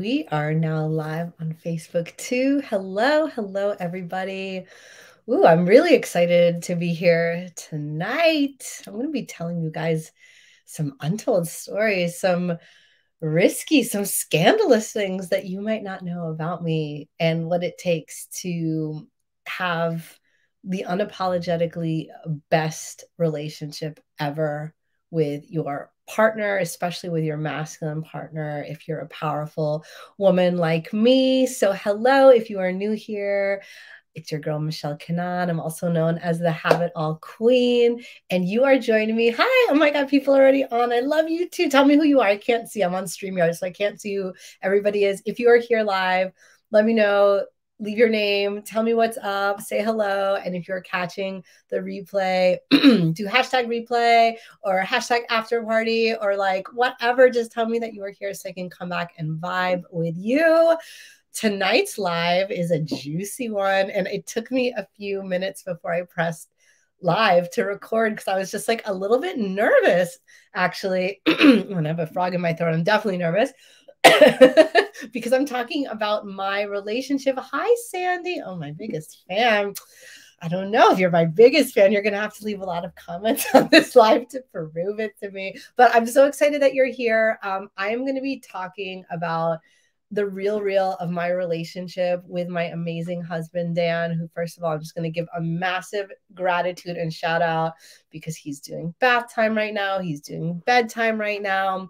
We are now live on Facebook too. Hello, everybody. Ooh, I'm really excited to be here tonight. I'm going to be telling you guys some untold stories, some risky, some scandalous things that you might not know about me and what it takes to have the unapologetically best relationship ever with your partner, especially with your masculine partner, if you're a powerful woman like me. So, hello, if you are new here. It's your girl, Michelle Kanan. I'm also known as the Have It All Queen. And you are joining me. Hi. Oh my God, people are already on. I love you too. Tell me who you are. I can't see. I'm on StreamYard, so I can't see who everybody is. If you are here live, let me know. Leave your name. Tell me what's up. Say hello. And if you're catching the replay, do hashtag replay or hashtag after party or like whatever. Just tell me that you are here so I can come back and vibe with you. Tonight's live is a juicy one, and it took me a few minutes before I pressed live to record because I was just like a little bit nervous, actually. When I have a frog in my throat, I'm definitely nervous because I'm talking about my relationship. Hi, Sandy. Oh, my biggest fan. I don't know if you're my biggest fan. You're going to have to leave a lot of comments on this live to prove it to me. But I'm so excited that you're here. I am going to be talking about the real of my relationship with my amazing husband, Dan, who, first of all, I'm just going to give a massive gratitude and shout out because he's doing bath time right now. He's doing bedtime right now,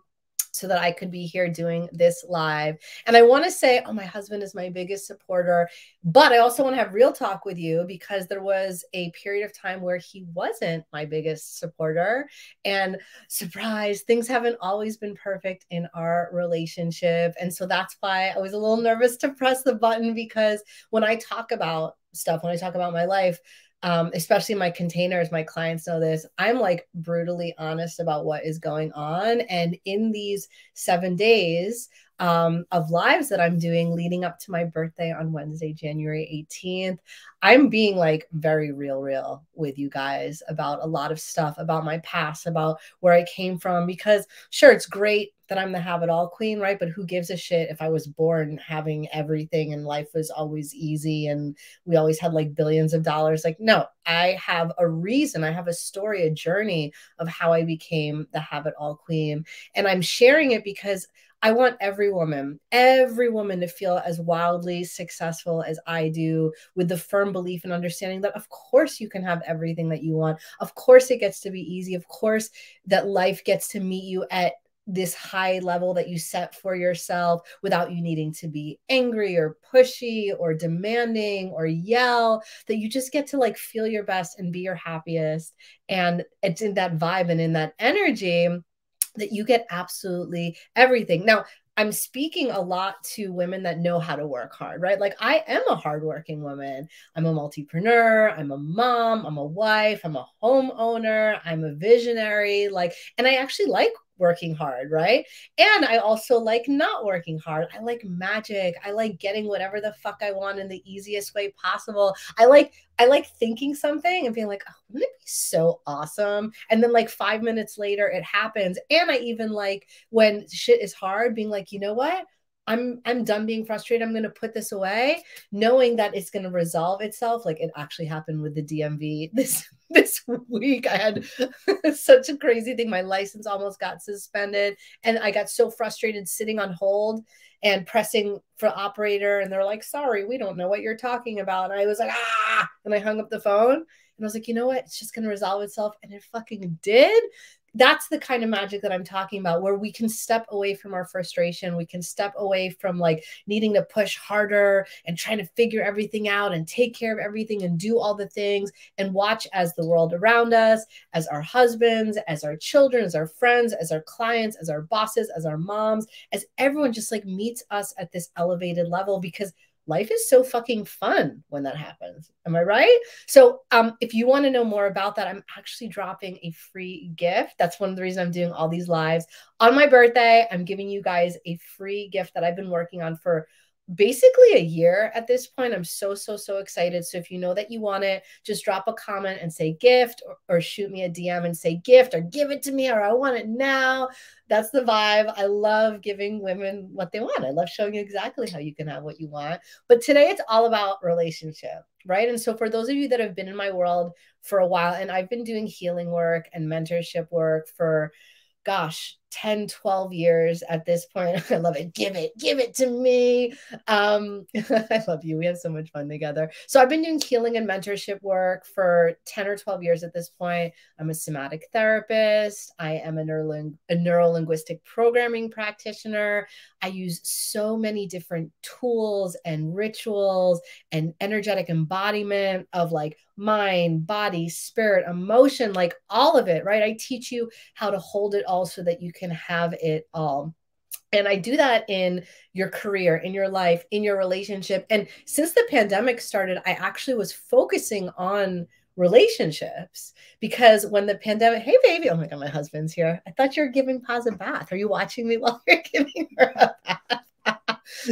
so that I could be here doing this live. And I want to say, oh, my husband is my biggest supporter, but I also want to have real talk with you because there was a period of time where he wasn't my biggest supporter. And surprise, things haven't always been perfect in our relationship. And so that's why I was a little nervous to press the button, because when I talk about stuff, when I talk about my life, especially my containers, my clients know this, I'm like brutally honest about what is going on. And in these 7 days of lives that I'm doing leading up to my birthday on Wednesday, January 18th, I'm being like very real with you guys about a lot of stuff, about my past, about where I came from, because sure, it's great that I'm the have it all queen, right? But who gives a shit if I was born having everything and life was always easy and we always had like billions of dollars? Like, no, I have a reason. I have a story, a journey of how I became the have it all queen. And I'm sharing it because I want every woman to feel as wildly successful as I do, with the firm belief and understanding that, of course, you can have everything that you want. Of course, it gets to be easy. Of course, that life gets to meet you at this high level that you set for yourself without you needing to be angry or pushy or demanding or yell, that you just get to like feel your best and be your happiest. And it's in that vibe and in that energy that you get absolutely everything. Now, I'm speaking a lot to women that know how to work hard, right? Like, I am a hardworking woman. I'm a multipreneur. I'm a mom. I'm a wife. I'm a homeowner. I'm a visionary. Like, and I actually like working hard, right? And I also like not working hard. I like magic. I like getting whatever the fuck I want in the easiest way possible. I like thinking something and being like, oh, wouldn't it be so awesome? And then like 5 minutes later, it happens. And I even like when shit is hard, being like, you know what? I'm done being frustrated. I'm going to put this away, knowing that it's going to resolve itself. Like it actually happened with the DMV this week. I had such a crazy thing. My license almost got suspended, and I got so frustrated sitting on hold and pressing for operator, and they're like, sorry, we don't know what you're talking about. And I was like, and I hung up the phone, and I was like, you know what? It's just going to resolve itself. And it fucking did. That's the kind of magic that I'm talking about, where we can step away from our frustration. We can step away from like needing to push harder and trying to figure everything out and take care of everything and do all the things, and watch as the world around us, as our husbands, as our children, as our friends, as our clients, as our bosses, as our moms, as everyone just like meets us at this elevated level, because life is so fucking fun when that happens. Am I right? So if you want to know more about that, I'm actually dropping a free gift. That's one of the reasons I'm doing all these lives. On my birthday, I'm giving you guys a free gift that I've been working on for basically a year at this point. I'm so, so, so excited. So if you know that you want it, just drop a comment and say gift, or shoot me a DM and say gift, or give it to me, or I want it now. That's the vibe. I love giving women what they want. I love showing you exactly how you can have what you want. But today it's all about relationship, right? And so for those of you that have been in my world for a while, and I've been doing healing work and mentorship work for, gosh, 10, 12 years at this point. I love it. Give it to me. I love you. We have so much fun together. So I've been doing healing and mentorship work for 10 or 12 years at this point. I'm a somatic therapist. I am a neuro-linguistic programming practitioner. I use so many different tools and rituals and energetic embodiment of like mind, body, spirit, emotion, like all of it, right? I teach you how to hold it all so that you can have it all. And I do that in your career, in your life, in your relationship. And since the pandemic started, I actually was focusing on relationships, because when the pandemic, hey baby, oh my God, my husband's here. I thought you were giving Paz a bath. Are you watching me while you're giving her a bath?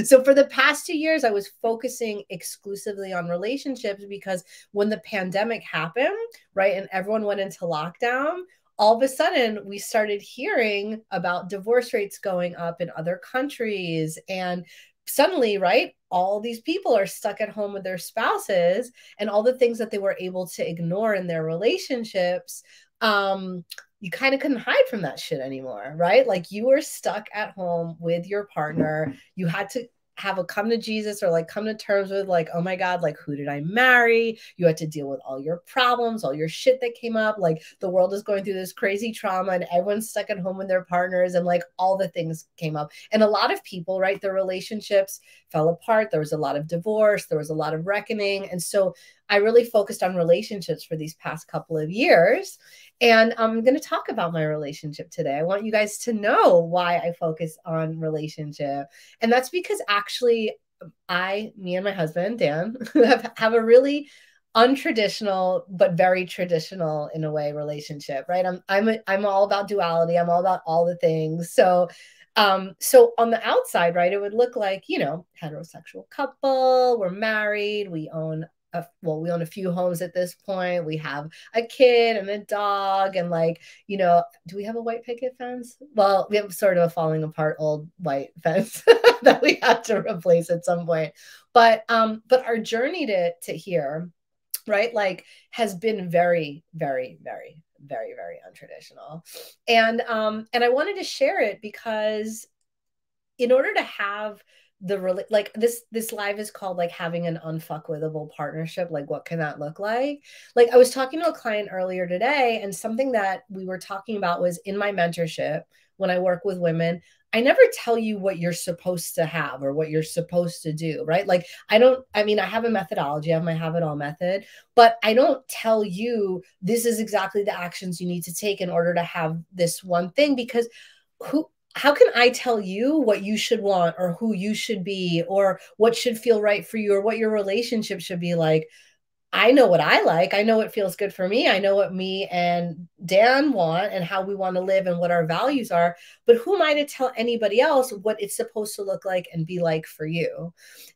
So for the past 2 years, I was focusing exclusively on relationships, because when the pandemic happened, right, and everyone went into lockdown, all of a sudden we started hearing about divorce rates going up in other countries. And suddenly, right, all these people are stuck at home with their spouses, and all the things that they were able to ignore in their relationships, you kind of couldn't hide from that shit anymore, right? Like you were stuck at home with your partner. You had to have a come to Jesus, or like come to terms with like, oh my God, like who did I marry? You had to deal with all your problems, all your shit that came up. Like the world is going through this crazy trauma, and everyone's stuck at home with their partners, and like all the things came up. And a lot of people, right, their relationships fell apart. There was a lot of divorce. There was a lot of reckoning. And so I really focused on relationships for these past couple of years. And I'm going to talk about my relationship today. I want you guys to know why I focus on relationship. And that's because actually me and my husband, Dan, have a really untraditional, but very traditional in a way relationship, right? I'm all about duality. I'm all about all the things. So on the outside, right, it would look like, heterosexual couple, we're married, we own we own a few homes at this point. We have a kid and a dog, and like, do we have a white picket fence? Well, we have sort of a falling apart old white fence that we had to replace at some point. But our journey to here, right, like has been very, very, very, very, very untraditional. And I wanted to share it because in order to have like this live is called like having an unfuckwithable partnership. Like what can that look like I was talking to a client earlier today, and something that we were talking about was in my mentorship. When I work with women, I never tell you what you're supposed to have or what you're supposed to do, right? Like I have a methodology. I have my have it all method, but I don't tell you this is exactly the actions you need to take in order to have this one thing, because how can I tell you what you should want, or who you should be, or what should feel right for you, or what your relationship should be like? I know what I like. I know what feels good for me. I know what me and Dan want and how we want to live and what our values are. But who am I to tell anybody else what it's supposed to look like and be like for you?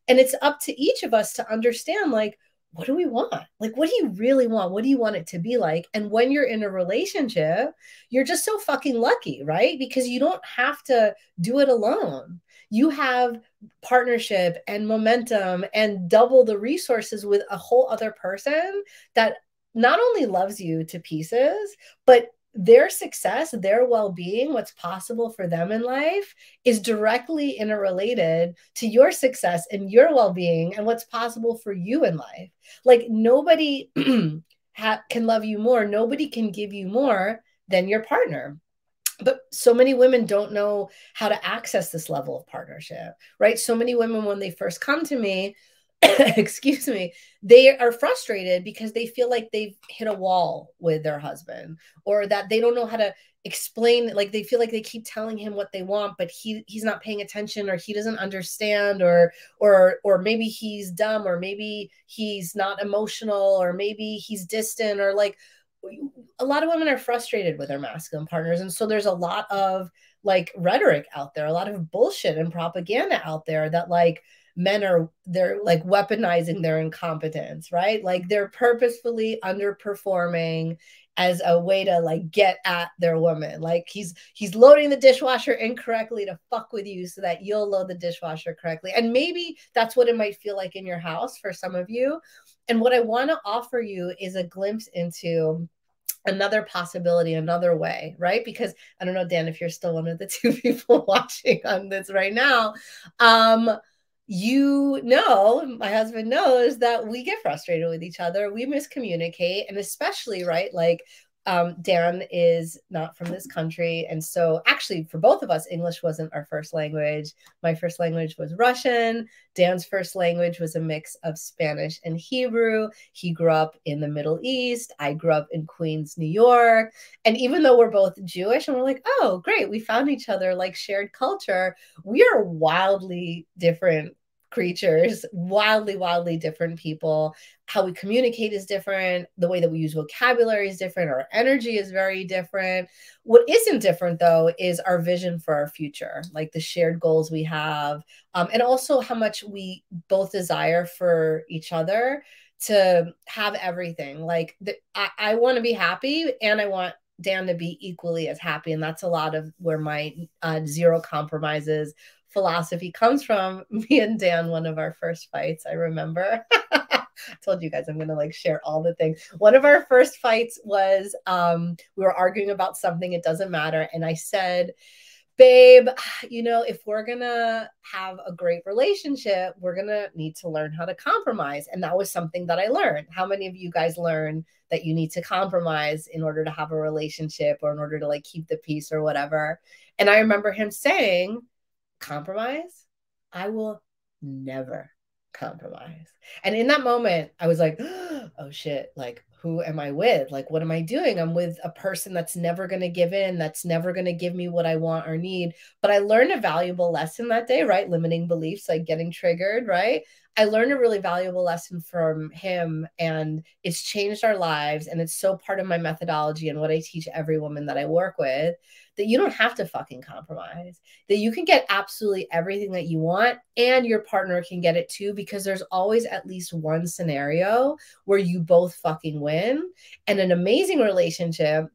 And it's up to each of us to understand, like, what do we want? Like, what do you really want? What do you want it to be like? And when you're in a relationship, you're just so fucking lucky, right? Because you don't have to do it alone. You have partnership and momentum and double the resources with a whole other person that not only loves you to pieces, but their success, their well-being, what's possible for them in life is directly interrelated to your success and your well-being and what's possible for you in life. Like nobody can love you more. Nobody can give you more than your partner. But so many women don't know how to access this level of partnership, right? So many women, when they first come to me, excuse me, they are frustrated because they feel like they've hit a wall with their husband, or that they don't know how to explain, like they feel like they keep telling him what they want, but he's not paying attention, or he doesn't understand, or maybe he's dumb, or maybe he's not emotional, or maybe he's distant, or like a lot of women are frustrated with their masculine partners. And so there's a lot of like rhetoric out there, a lot of bullshit and propaganda out there that like they're like weaponizing their incompetence, right? Like they're purposefully underperforming as a way to like get at their woman. Like he's loading the dishwasher incorrectly to fuck with you so that you'll load the dishwasher correctly. And maybe that's what it might feel like in your house for some of you. And what I want to offer you is a glimpse into another possibility, another way, right? Because I don't know, Dan, if you're still one of the two people watching on this right now. You know, my husband knows that we get frustrated with each other, we miscommunicate, and especially, right, like Dan is not from this country. And so actually for both of us, English wasn't our first language. My first language was Russian. Dan's first language was a mix of Spanish and Hebrew. He grew up in the Middle East. I grew up in Queens, New York. And even though we're both Jewish and we're like, oh, great, we found each other, like shared culture, we are wildly different creatures, wildly different people. How we communicate is different. The way that we use vocabulary is different. Our energy is very different. What isn't different, though, is our vision for our future, like the shared goals we have, and also how much we both desire for each other to have everything. Like I want to be happy, and I want Dan to be equally as happy. And that's a lot of where my zero compromises philosophy comes from. Me and Dan, one of our first fights, I remember. I told you guys I'm going to like share all the things. One of our first fights was we were arguing about something, it doesn't matter. And I said, babe, you know, if we're going to have a great relationship, we're going to need to learn how to compromise. And that was something that I learned. How many of you guys learn that you need to compromise in order to have a relationship or in order to like keep the peace or whatever? And I remember him saying, compromise? I will never compromise. And in that moment, I was like, oh shit, like, who am I with? Like, what am I doing? I'm with a person that's never going to give in, that's never going to give me what I want or need. But I learned a valuable lesson that day, right? Limiting beliefs, like getting triggered, right? I learned a really valuable lesson from him, and it's changed our lives. And it's so part of my methodology and what I teach every woman that I work with, that you don't have to fucking compromise, that you can get absolutely everything that you want and your partner can get it too, because there's always at least one scenario where you both fucking win. And an amazing relationship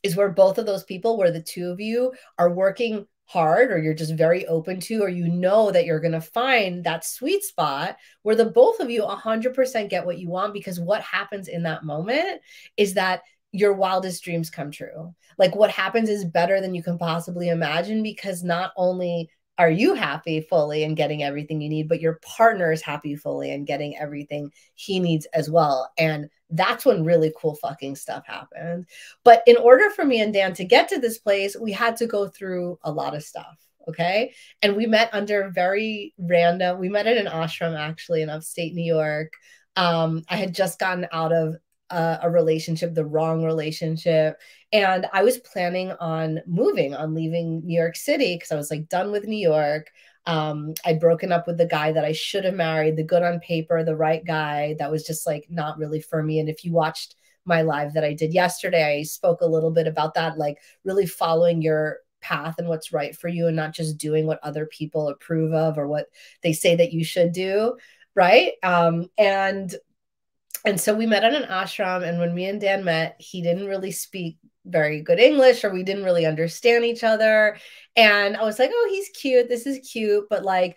is where both of those people, where the two of you are working hard, or you're just very open to, or you know that you're going to find that sweet spot where the both of you 100% get what you want. Because what happens in that moment is that your wildest dreams come true. Like what happens is better than you can possibly imagine, because not only are you happy fully and getting everything you need, but your partner is happy fully and getting everything he needs as well. And that's when really cool fucking stuff happens. But in order for me and Dan to get to this place, we had to go through a lot of stuff. Okay. And we met under very random, we met at an ashram actually in upstate New York. I had just gotten out of a relationship, the wrong relationship. And I was planning on moving, on leaving New York City, because I was like done with New York. I'd broken up with the guy that I should have married, the good on paper, the right guy that was just like not really for me. And if you watched my live that I did yesterday, I spoke a little bit about that, like really following your path and what's right for you and not just doing what other people approve of or what they say that you should do. Right. And so we met at an ashram, and when me and Dan met, he didn't really speak very good English, or we didn't really understand each other. And I was like, oh, he's cute. This is cute. But like,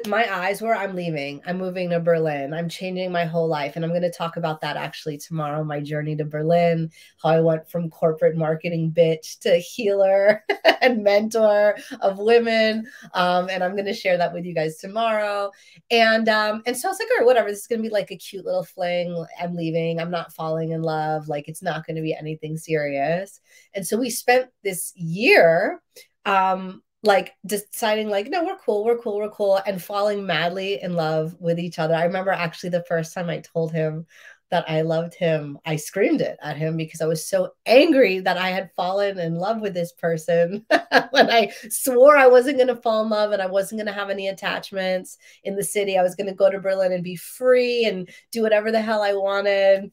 my eyes were, I'm leaving. I'm moving to Berlin. I'm changing my whole life. And I'm going to talk about that actually tomorrow, my journey to Berlin, how I went from corporate marketing bitch to healer and mentor of women. And I'm going to share that with you guys tomorrow. And so I was like, all right, whatever. This is going to be like a cute little fling. I'm leaving. I'm not falling in love. Like, it's not going to be anything serious. And so we spent this year, like deciding like, no, we're cool, and falling madly in love with each other. I remember actually the first time I told him that I loved him, I screamed it at him because I was so angry that I had fallen in love with this person when I swore I wasn't going to fall in love and I wasn't going to have any attachments in the city. I was going to go to Berlin and be free and do whatever the hell I wanted.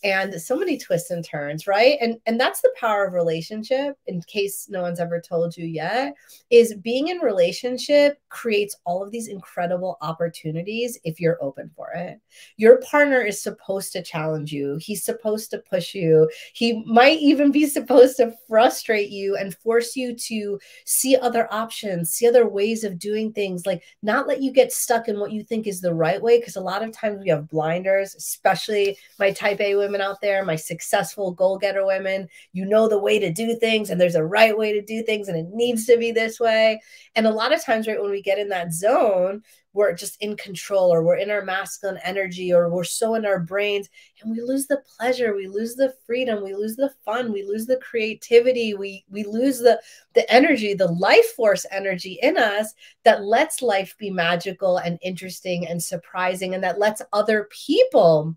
and so many twists and turns, right? And that's the power of relationship, in case no one's ever told you yet, is being in relationship creates all of these incredible opportunities if you're open for it. Your partner is supposed to challenge you. He's supposed to push you. He might even be supposed to frustrate you and force you to see other options, see other ways of doing things, like not let you get stuck in what you think is the right way. Because a lot of times we have blinders, especially my type A women out there, my successful goal-getter women. You know the way to do things, and there's a right way to do things, and it needs to be this way. And a lot of times, right, when we get in that zone, we're just in control, or we're in our masculine energy, or we're so in our brains, and we lose the pleasure, we lose the freedom, we lose the fun, we lose the creativity, we lose the energy, the life force energy in us that lets life be magical and interesting and surprising, and that lets other people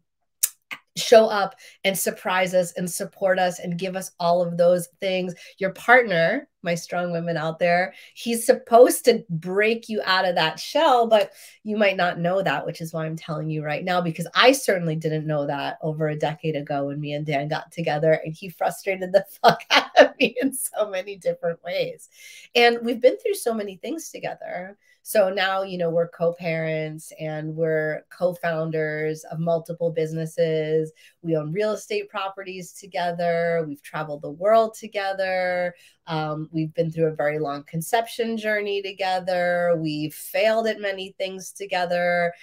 show up and surprise us and support us and give us all of those things. Your partner, my strong women out there, he's supposed to break you out of that shell, but you might not know that, which is why I'm telling you right now, because I certainly didn't know that over a decade ago when me and Dan got together, and he frustrated the fuck out of me in so many different ways. And we've been through so many things together. So now, you know, we're co-parents and we're co-founders of multiple businesses. We own real estate properties together. We've traveled the world together. We've been through a very long conception journey together. We've failed at many things together.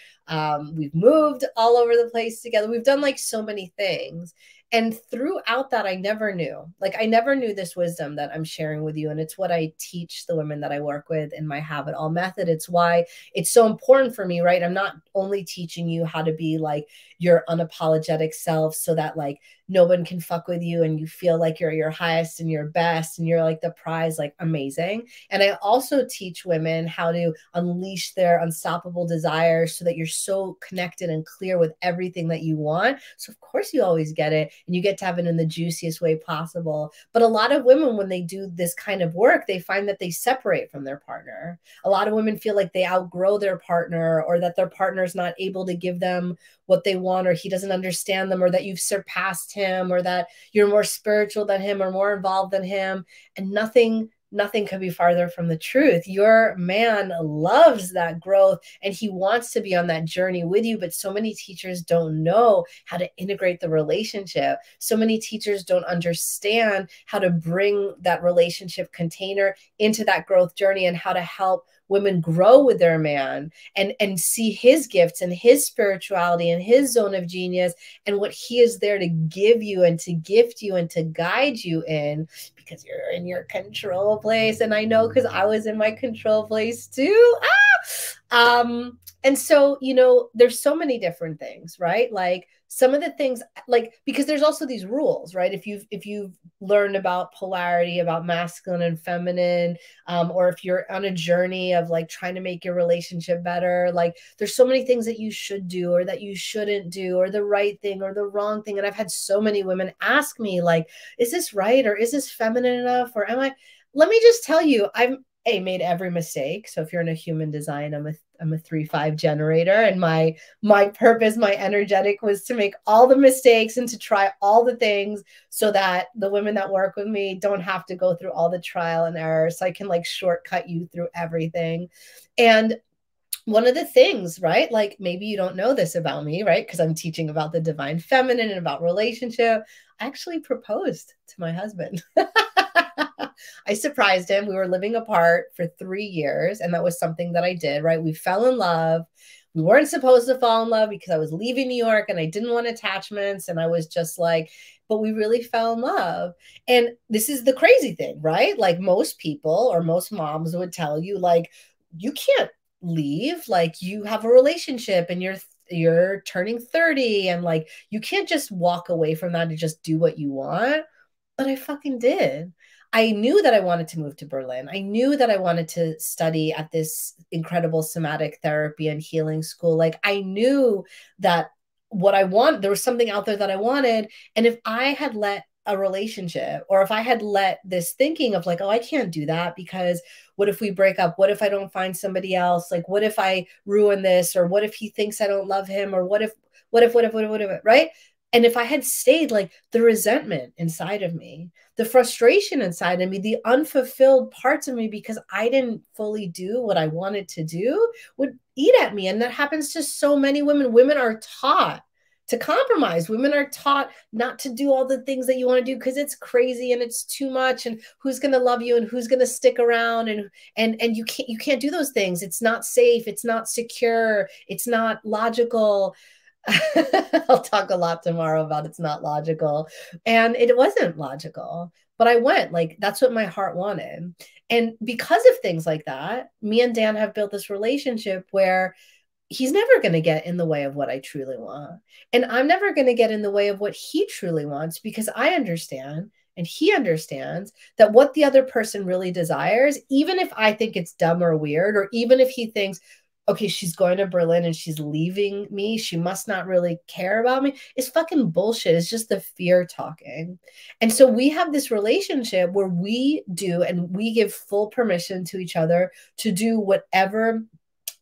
We've moved all over the place together. We've done like so many things. And throughout that, I never knew this wisdom that I'm sharing with you. And it's what I teach the women that I work with in my Have It All method. It's why it's so important for me, right? I'm not only teaching you how to be like your unapologetic self so that like no one can fuck with you and you feel like you're your highest and your best and you're like the prize, like amazing. And I also teach women how to unleash their unstoppable desires so that you're so connected and clear with everything that you want. So of course you always get it and you get to have it in the juiciest way possible. But a lot of women, when they do this kind of work, they find that they separate from their partner. A lot of women feel like they outgrow their partner, or that their partner is not able to give them what they want, or he doesn't understand them, or that you've surpassed him, or that you're more spiritual than him or more involved than him. And nothing could be farther from the truth. Your man loves that growth and he wants to be on that journey with you. But so many teachers don't know how to integrate the relationship. So many teachers don't understand how to bring that relationship container into that growth journey, and how to help women grow with their man and see his gifts and his spirituality and his zone of genius and what he is there to give you and to gift you and to guide you in, because you're in your control place. And I know, because I was in my control place too. And so, you know, there's so many different things, right? Like some of the things, like, because there's also these rules, right? If you've learned about polarity, about masculine and feminine, or if you're on a journey of like trying to make your relationship better, like there's so many things that you should do or that you shouldn't do, or the right thing or the wrong thing. And I've had so many women ask me like, is this right? Or is this feminine enough? Or am I, let me just tell you, I've made every mistake. So if you're in a human design, I'm a 3-5 generator, and my purpose, my energetic, was to make all the mistakes and to try all the things so that the women that work with me don't have to go through all the trial and error. So I can like shortcut you through everything. And one of the things, right? Like maybe you don't know this about me, right? Because I'm teaching about the divine feminine and about relationship. I actually proposed to my husband. I surprised him. We were living apart for 3 years, and that was something that I did, right? We fell in love. We weren't supposed to fall in love because I was leaving New York and I didn't want attachments. And I was just like, but we really fell in love. And this is the crazy thing, right? Like most people or most moms would tell you, like, you can't leave. Like you have a relationship and you're turning 30, and like you can't just walk away from that and just do what you want. But I fucking did. I knew that I wanted to move to Berlin. I knew that I wanted to study at this incredible somatic therapy and healing school. Like I knew that what I want, there was something out there that I wanted. And if I had let a relationship, or if I had let this thinking of like, oh, I can't do that because what if we break up? What if I don't find somebody else? Like, what if I ruin this? Or what if he thinks I don't love him? Or what if, right? And if I had stayed, like the resentment inside of me, the frustration inside of me, the unfulfilled parts of me because I didn't fully do what I wanted to do would eat at me. And that happens to so many women. Women are taught to compromise. Women are taught not to do all the things that you want to do because it's crazy and it's too much, and who's going to love you and who's going to stick around, and you can't do those things. It's not safe, it's not secure, it's not logical. I'll talk a lot tomorrow about it's not logical. And it wasn't logical, but I went like, that's what my heart wanted. And because of things like that, me and Dan have built this relationship where he's never going to get in the way of what I truly want. And I'm never going to get in the way of what he truly wants, because I understand and he understands that what the other person really desires, even if I think it's dumb or weird, or even if he thinks, okay, she's going to Berlin and she's leaving me, she must not really care about me, is fucking bullshit. It's just the fear talking. And so we have this relationship where we do, and we give full permission to each other to do whatever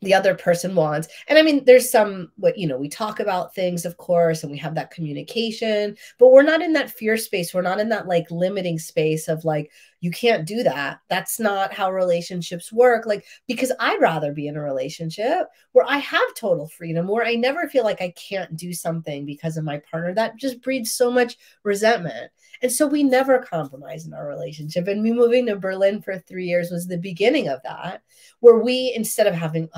the other person wants. And I mean, there's some, what, we talk about things, of course, and we have that communication, but we're not in that fear space. We're not in that like limiting space of like, you can't do that. That's not how relationships work. Like, because I'd rather be in a relationship where I have total freedom, where I never feel like I can't do something because of my partner. That just breeds so much resentment. And so we never compromise in our relationship. And me moving to Berlin for 3 years was the beginning of that, where we, instead of having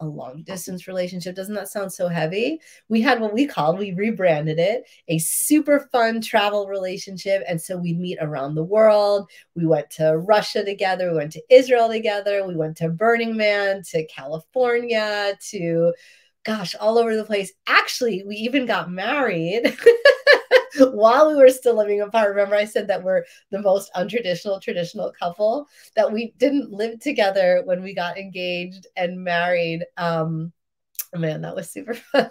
a long distance relationship, doesn't that sound so heavy? We had what we rebranded it, a super fun travel relationship. And so we meet around the world. We went to Russia together. We went to Israel together. We went to Burning Man, to California, to, gosh, all over the place. Actually, we even got married while we were still living apart. Remember, I said that we're the most untraditional, traditional couple, that we didn't live together when we got engaged and married. Man, that was super fun.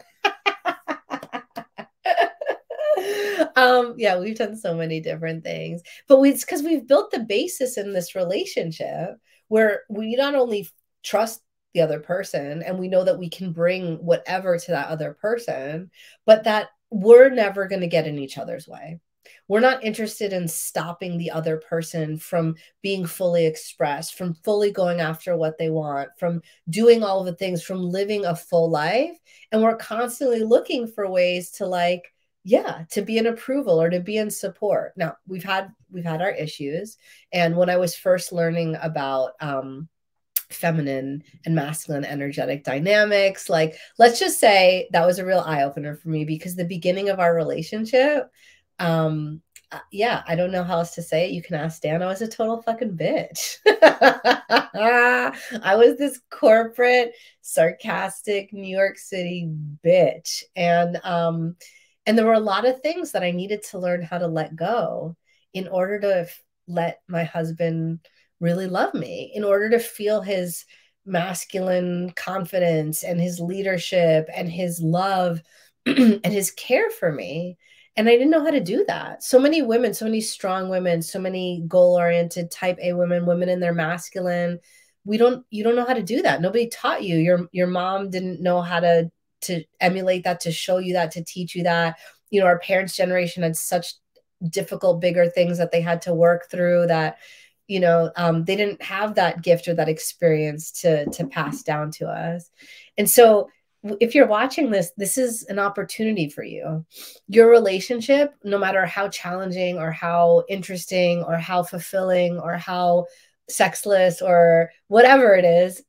Yeah, we've done so many different things, but it's because we've built the basis in this relationship where we not only trust the other person and we know that we can bring whatever to that other person, but that we're never going to get in each other's way. We're not interested in stopping the other person from being fully expressed, from fully going after what they want, from doing all of the things, from living a full life. And we're constantly looking for ways to like, yeah, to be in approval or to be in support. Now, we've had our issues. And when I was first learning about feminine and masculine energetic dynamics, like, let's just say that was a real eye-opener for me, because the beginning of our relationship, yeah, I don't know how else to say it. You can ask Dan. I was a total fucking bitch. I was this corporate, sarcastic New York City bitch. And there were a lot of things that I needed to learn how to let go in order to let my husband really love me, in order to feel his masculine confidence and his leadership and his love and his care for me. And I didn't know how to do that. So many women, so many strong women, so many goal-oriented type A women, women in their masculine, you don't know how to do that. Nobody taught you. Your mom didn't know how to emulate that, to show you that, to teach you that. Our parents' generation had such difficult, bigger things that they had to work through, that they didn't have that gift or that experience to pass down to us. And so if you're watching this, this is an opportunity for you. Your relationship, no matter how challenging or how interesting or how fulfilling or how sexless or whatever it is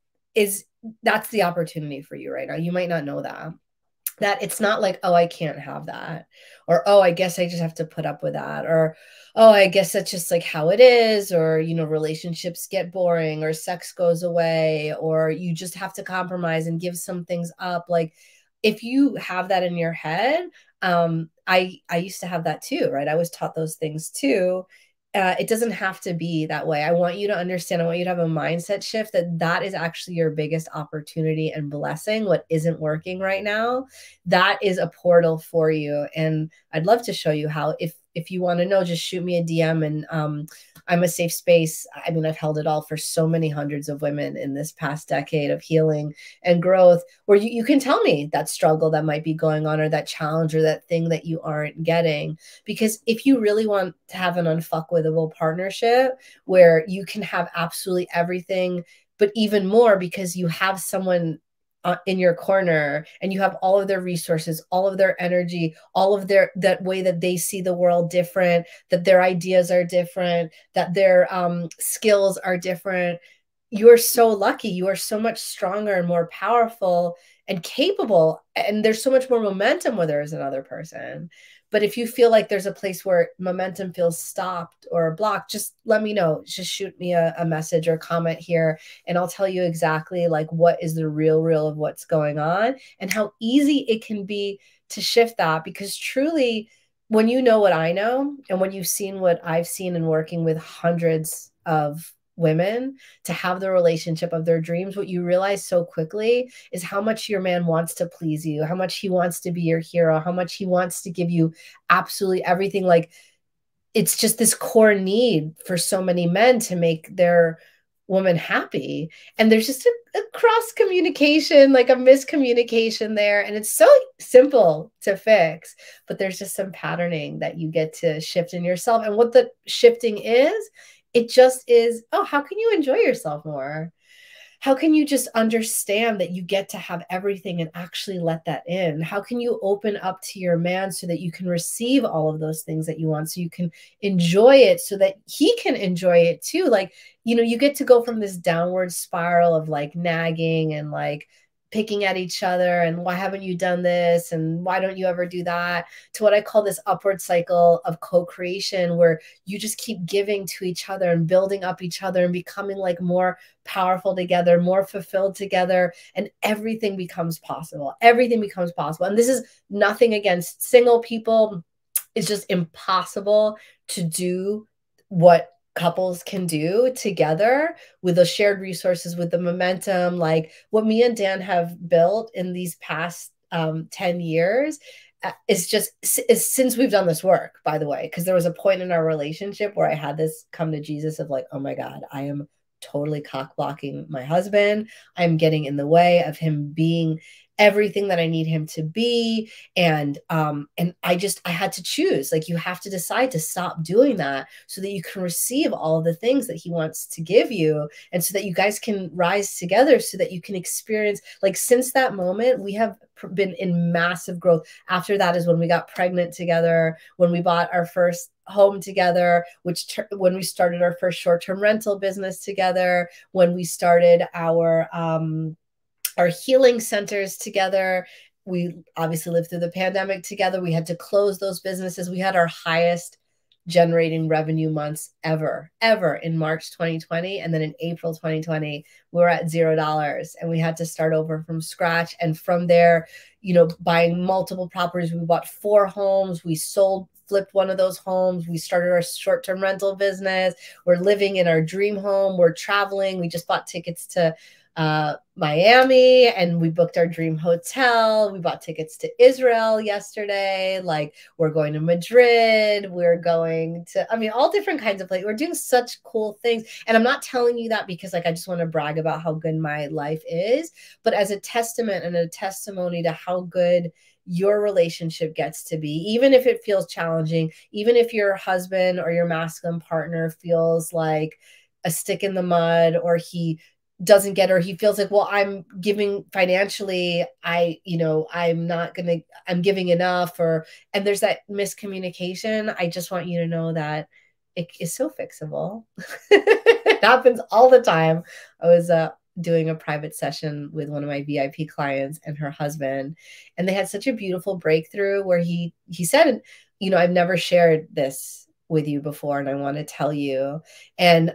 that's the opportunity for you right now. You might not know that it's not like, oh, I can't have that, or, oh, I guess I just have to put up with that, or, oh, I guess that's just like how it is, or, relationships get boring, or sex goes away, or you just have to compromise and give some things up. Like, if you have that in your head, I used to have that too, right? I was taught those things too. It doesn't have to be that way. I want you to understand, I want you to have a mindset shift that is actually your biggest opportunity and blessing. What isn't working right now, that is a portal for you. And I'd love to show you how, if you want to know, just shoot me a DM, and I'm a safe space. I mean, I've held it all for so many hundreds of women in this past decade of healing and growth, where you can tell me that struggle that might be going on, or that challenge, or that thing that you aren't getting. Because if you really want to have an unfuckwithable partnership where you can have absolutely everything, but even more because you have someone in your corner, and you have all of their resources, all of their energy, all of their, that way that they see the world different, that their ideas are different, that their skills are different. You are so lucky. You are so much stronger and more powerful and capable, and there's so much more momentum where there is another person. But if you feel like there's a place where momentum feels stopped or blocked, just let me know. Just shoot me a message or comment here, and I'll tell you exactly like what is the real of what's going on, and how easy it can be to shift that. Because truly, when you know what I know, and when you've seen what I've seen in working with hundreds of women to have the relationship of their dreams, what you realize so quickly is how much your man wants to please you, how much he wants to be your hero, how much he wants to give you absolutely everything. Like, it's just this core need for so many men to make their woman happy. And there's just a cross communication, like a miscommunication there. And it's so simple to fix, but there's just some patterning that you get to shift in yourself. And what the shifting is, it just is, oh, how can you enjoy yourself more? How can you just understand that you get to have everything and actually let that in? How can you open up to your man so that you can receive all of those things that you want, so you can enjoy it, so that he can enjoy it too? Like, you know, you get to go from this downward spiral of like nagging and like picking at each other, and why haven't you done this, and why don't you ever do that, to what I call this upward cycle of co-creation, where you just keep giving to each other and building up each other and becoming like more powerful together, more fulfilled together, and everything becomes possible. Everything becomes possible. And this is nothing against single people. It's just impossible to do what couples can do together with the shared resources, with the momentum, like what me and Dan have built in these past 10 years. It's just, it's since we've done this work, by the way, because there was a point in our relationship where I had this come to Jesus of like, oh my God, I am totally cock blocking my husband. I'm getting in the way of him being everything that I need him to be. And I had to choose. Like, you have to decide to stop doing that so that you can receive all of the things that he wants to give you, and so that you guys can rise together, so that you can experience, like, since that moment, we have been in massive growth. After that is when we got pregnant together, when we bought our first home together, when we started our first short-term rental business together, when we started our healing centers together. We obviously lived through the pandemic together. We had to close those businesses. We had our highest generating revenue months ever in March 2020. And then in April 2020, we were at $0, and we had to start over from scratch. And from there, you know, buying multiple properties, we bought 4 homes. We flipped one of those homes. We started our short-term rental business. We're living in our dream home. We're traveling. We just bought tickets to Miami, and we booked our dream hotel. We bought tickets to Israel yesterday. Like, we're going to Madrid. We're going to, I mean, all different kinds of places. We're doing such cool things. And I'm not telling you that because like I just want to brag about how good my life is, but as a testament and a testimony to how good your relationship gets to be, even if it feels challenging, even if your husband or your masculine partner feels like a stick in the mud, or he doesn't get, or he feels like, well, I'm giving financially, I'm giving enough, and there's that miscommunication. I just want you to know that it is so fixable. It happens all the time. I was doing a private session with one of my VIP clients and her husband, and they had such a beautiful breakthrough where he said, you know, I've never shared this with you before, and I want to tell you. And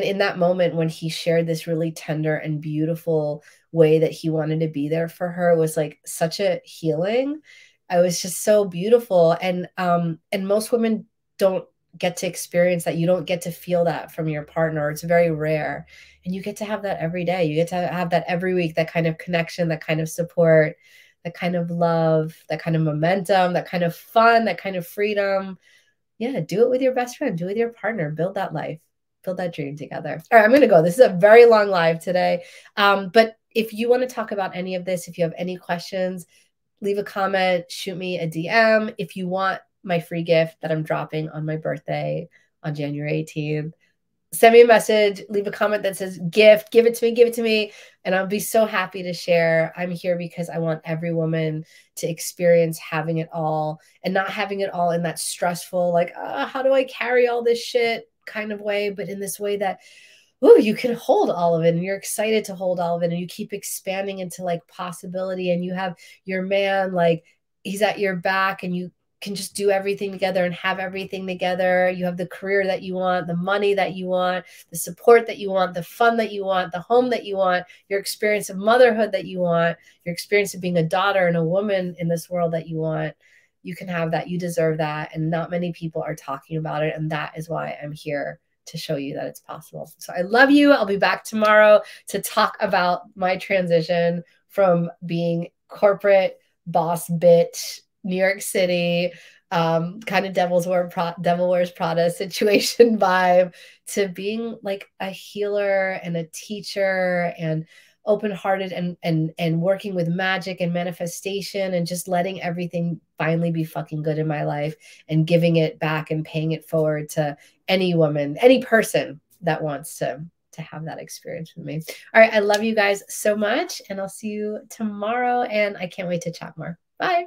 in that moment, when he shared this really tender and beautiful way that he wanted to be there for her, was like such a healing. I was just so beautiful. And most women don't get to experience that. You don't get to feel that from your partner. It's very rare. And you get to have that every day. You get to have that every week, that kind of connection, that kind of support, that kind of love, that kind of momentum, that kind of fun, that kind of freedom. yeah, do it with your best friend, do it with your partner, build that life, build that dream together. All right, I'm going to go. This is a very long live today. But if you want to talk about any of this, if you have any questions, leave a comment, shoot me a DM. If you want my free gift that I'm dropping on my birthday on January 18th, send me a message, leave a comment that says gift, give it to me. And I'll be so happy to share. I'm here because I want every woman to experience having it all and not having it all in that stressful, like, how do I carry all this shit kind of way, but in this way that, oh, you can hold all of it and you're excited to hold all of it and you keep expanding into like possibility and you have your man, like he's at your back and you can just do everything together and have everything together. You have the career that you want, the money that you want, the support that you want, the fun that you want, the home that you want, your experience of motherhood that you want, your experience of being a daughter and a woman in this world that you want. You can have that. You deserve that. And not many people are talking about it. And that is why I'm here to show you that it's possible. So I love you. I'll be back tomorrow to talk about my transition from being corporate boss bitch, New York City, kind of Devil Wears Prada situation vibe to being like a healer and a teacher and open-hearted and working with magic and manifestation and just letting everything finally be fucking good in my life and giving it back and paying it forward to any woman, any person that wants to have that experience with me. All right, I love you guys so much and I'll see you tomorrow and I can't wait to chat more. Bye.